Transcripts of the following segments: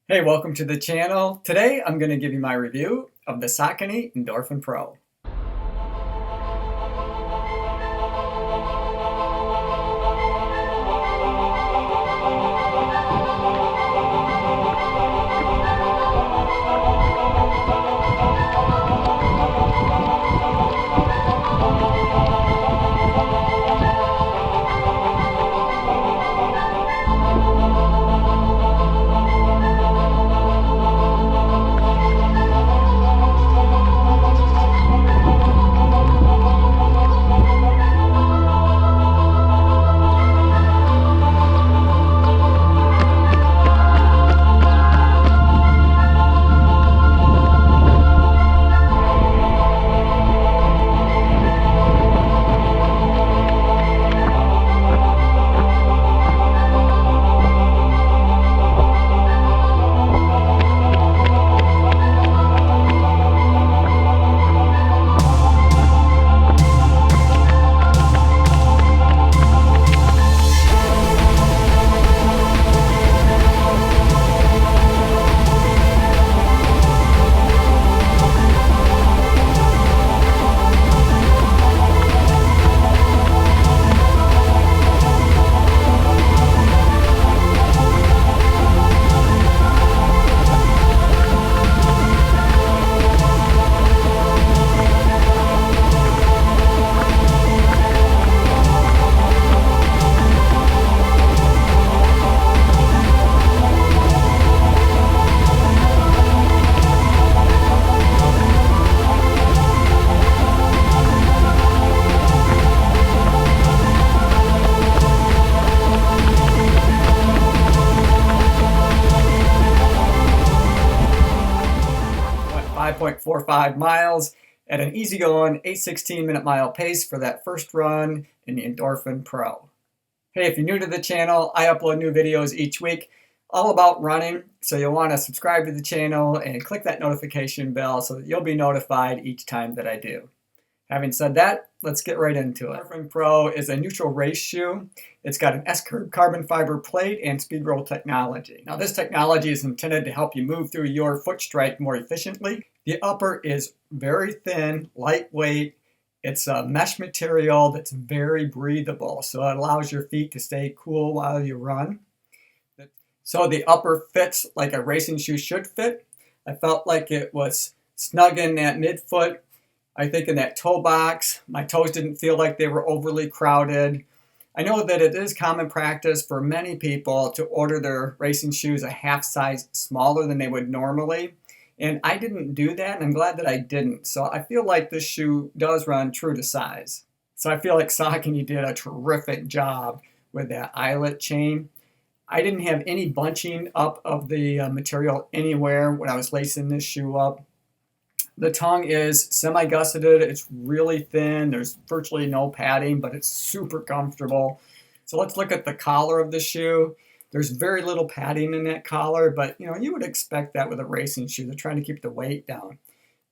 Hey, welcome to the channel. Today I'm going to give you my review of the Saucony Endorphin Pro. Went 5.45 miles at an easygoing 8:16 mile pace for that first run in the Endorphin Pro. Hey, if you're new to the channel, I upload new videos each week all about running, so you'll want to subscribe to the channel and click that notification bell so that you'll be notified each time that I do. Having said that, let's get right into it. Endorphin Pro is a neutral race shoe. It's got an S-curve carbon fiber plate and SPEEDROLL technology. Now, this technology is intended to help you move through your foot strike more efficiently. The upper is very thin, lightweight. It's a mesh material that's very breathable, so it allows your feet to stay cool while you run. So the upper fits like a racing shoe should fit. I felt like it was snug in that midfoot. I think in that toe box, my toes didn't feel like they were overly crowded. I know that it is common practice for many people to order their racing shoes a half size smaller than they would normally. And I didn't do that, and I'm glad that I didn't. So I feel like this shoe does run true to size. So I feel like Saucony did a terrific job with that eyelet chain. I didn't have any bunching up of the material anywhere when I was lacing this shoe up. The tongue is semi-gusseted. It's really thin. There's virtually no padding, but it's super comfortable. So let's look at the collar of the shoe. There's very little padding in that collar, but you would expect that with a racing shoe. They're trying to keep the weight down.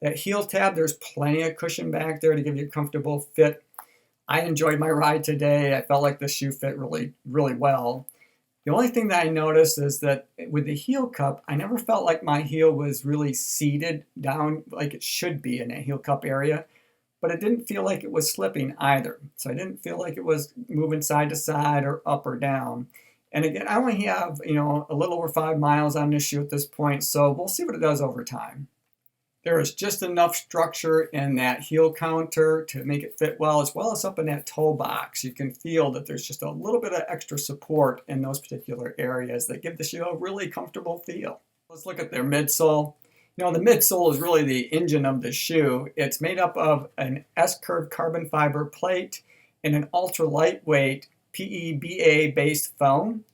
That heel tab, there's plenty of cushion back there to give you a comfortable fit. I enjoyed my ride today. I felt like the shoe fit really, really well. The only thing that I noticed is that with the heel cup, I never felt like my heel was really seated down like it should be in that heel cup area, but it didn't feel like it was slipping either. So I didn't feel like it was moving side to side or up or down. And again, I only have, a little over 5 miles on this shoe at this point, so we'll see what it does over time. There is just enough structure in that heel counter to make it fit well as up in that toe box. You can feel that there's just a little bit of extra support in those particular areas that give the shoe a really comfortable feel. Let's look at their midsole. The midsole is really the engine of the shoe. It's made up of an S-curve carbon fiber plate and an ultra lightweight PeBa based foam.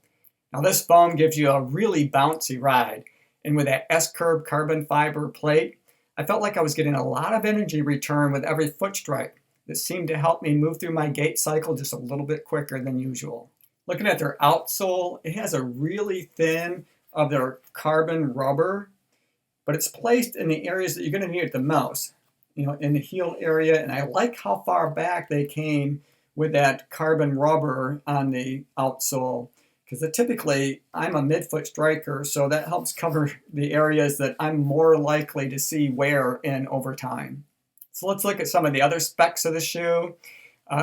Now this foam gives you a really bouncy ride, and with that S-curve carbon fiber plate, I felt like I was getting a lot of energy return with every foot strike. This seemed to help me move through my gait cycle just a little bit quicker than usual. Looking at their outsole, it has a really thin of their carbon rubber, but it's placed in the areas that you're going to need it the most, in the heel area, and I like how far back they came with that carbon rubber on the outsole. because typically I'm a midfoot striker, so that helps cover the areas that I'm more likely to see wear in over time. So let's look at some of the other specs of the shoe.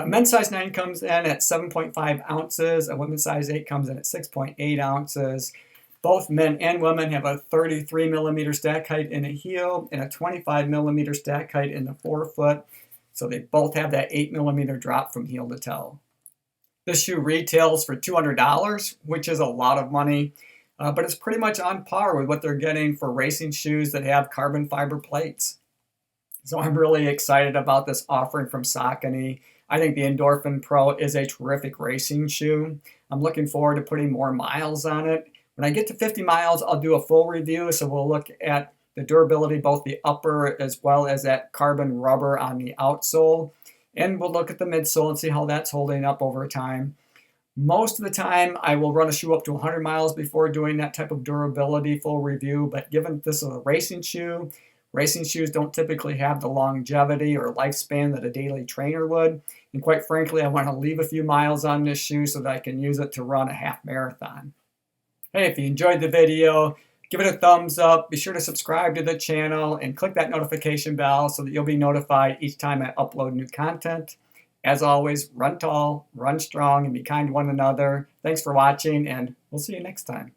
Men's size 9 comes in at 7.5 ounces. A women's size 8 comes in at 6.8 ounces. Both men and women have a 33 millimeter stack height in the heel and a 25 millimeter stack height in the forefoot. So they both have that 8 millimeter drop from heel to toe. This shoe retails for $200, which is a lot of money, but it's pretty much on par with what they're getting for racing shoes that have carbon fiber plates. So I'm really excited about this offering from Saucony. I think the Endorphin Pro is a terrific racing shoe. I'm looking forward to putting more miles on it. When I get to 50 miles, I'll do a full review, so we'll look at the durability, both the upper as well as that carbon rubber on the outsole. And we'll look at the midsole and see how that's holding up over time. Most of the time, I will run a shoe up to 100 miles before doing that type of durability full review, but given this is a racing shoe, racing shoes don't typically have the longevity or lifespan that a daily trainer would. And quite frankly, I want to leave a few miles on this shoe so that I can use it to run a half marathon. Hey, if you enjoyed the video, give it a thumbs up. Be sure to subscribe to the channel and click that notification bell so that you'll be notified each time I upload new content. As always, run tall, run strong, and be kind to one another. Thanks for watching, and we'll see you next time.